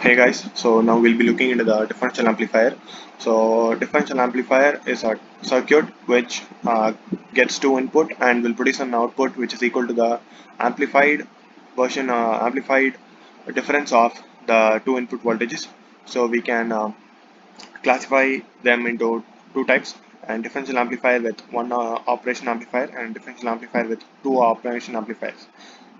Hey guys, so now we'll be looking into the differential amplifier. So differential amplifier is a circuit which gets two input and will produce an output which is equal to the amplified amplified difference of the two input voltages. So we can classify them into two types, and differential amplifier with one operation amplifier and differential amplifier with two operation amplifiers.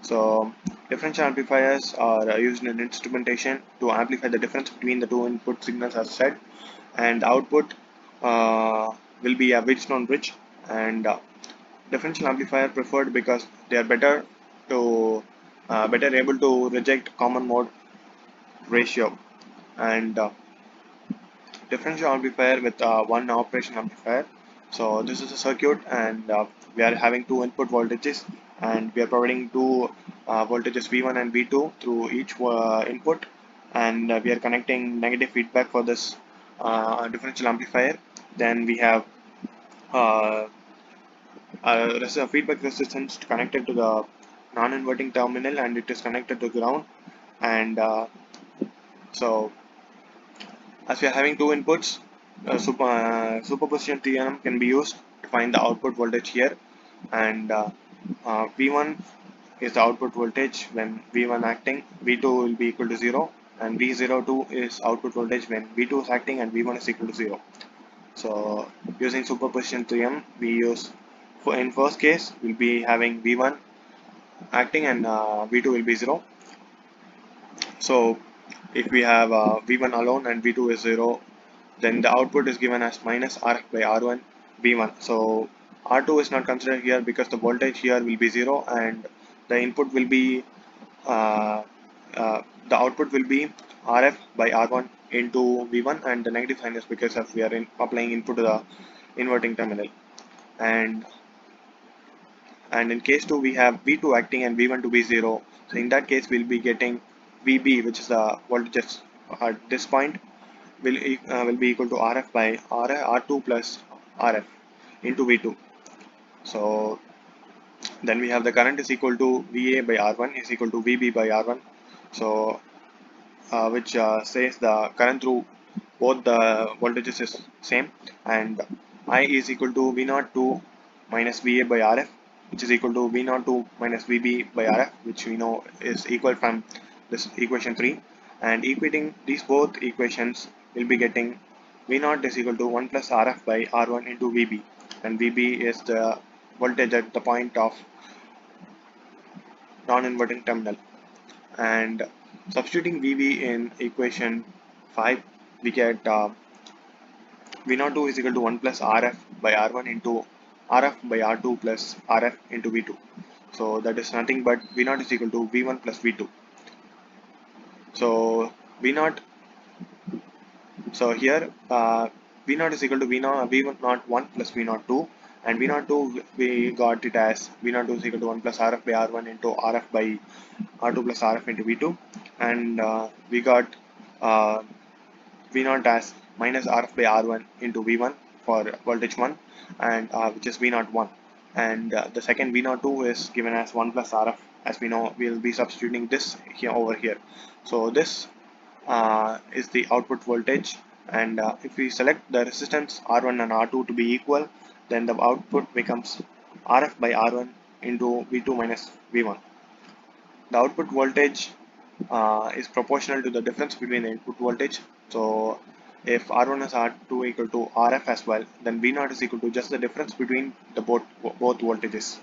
So differential amplifiers are used in instrumentation to amplify the difference between the two input signals as said, and the output uh, will be a Wheatstone bridge, and differential amplifier preferred because they are to better able to reject common mode ratio, and differential amplifier with one operation amplifier. So this is a circuit, and we are having two input voltages, and we are providing two voltages V1 and V2 through each input, and we are connecting negative feedback for this differential amplifier. Then we have uh, a feedback resistance connected to the non-inverting terminal, and it is connected to ground. And so as we are having two inputs, superposition theorem can be used to find the output voltage here, and V1 is the output voltage when V1 acting, V2 will be equal to 0, and V02 is output voltage when V2 is acting and V1 is equal to 0. So using superposition theorem, we use in first case we'll be having V1 acting and V2 will be 0. So if we have V1 alone and V2 is 0, then the output is given as minus Rf by R1 V1. So R2 is not considered here because the voltage here will be 0, and the input will be uh, the output will be Rf by R1 into V1, and the negative sign is because of we are applying input to the inverting terminal. And and in case 2 we have V2 acting and V1 to be 0. So in that case we'll be getting VB, which is the voltage at this point, will be equal to Rf by R2 plus Rf into V2. So then we have the current is equal to VA by R1 is equal to VB by R1. So which says the current through both the voltages is same, and I is equal to V02 minus VA by RF, which is equal to V02 minus VB by RF, which we know is equal from this equation 3, and equating these both equations will be getting V0 is equal to 1 plus RF by R1 into VB, and VB is the voltage at the point of non-inverting terminal. And substituting VB in equation 5, we get V02 is equal to 1 plus RF by R1 into RF by R2 plus RF into V2. So that is nothing but V0 is equal to V1 plus V2. So V0, so here V0 is equal to V0 plus V02, and V02 we got it as V02 is equal to 1 plus RF by R1 into RF by R2 plus RF into V2, and we got uh, V0 as minus Rf by R1 into V1 for voltage 1, and which is V01, and the second V02 is given as 1 plus Rf. As we know, we'll be substituting this here over here. So this is the output voltage, and if we select the resistance R1 and R2 to be equal, then the output becomes Rf by R1 into V2 minus V1. The output voltage is proportional to the difference between the input voltage. So if R1 is R2 equal to Rf as well, then V0 is equal to just the difference between the both voltages.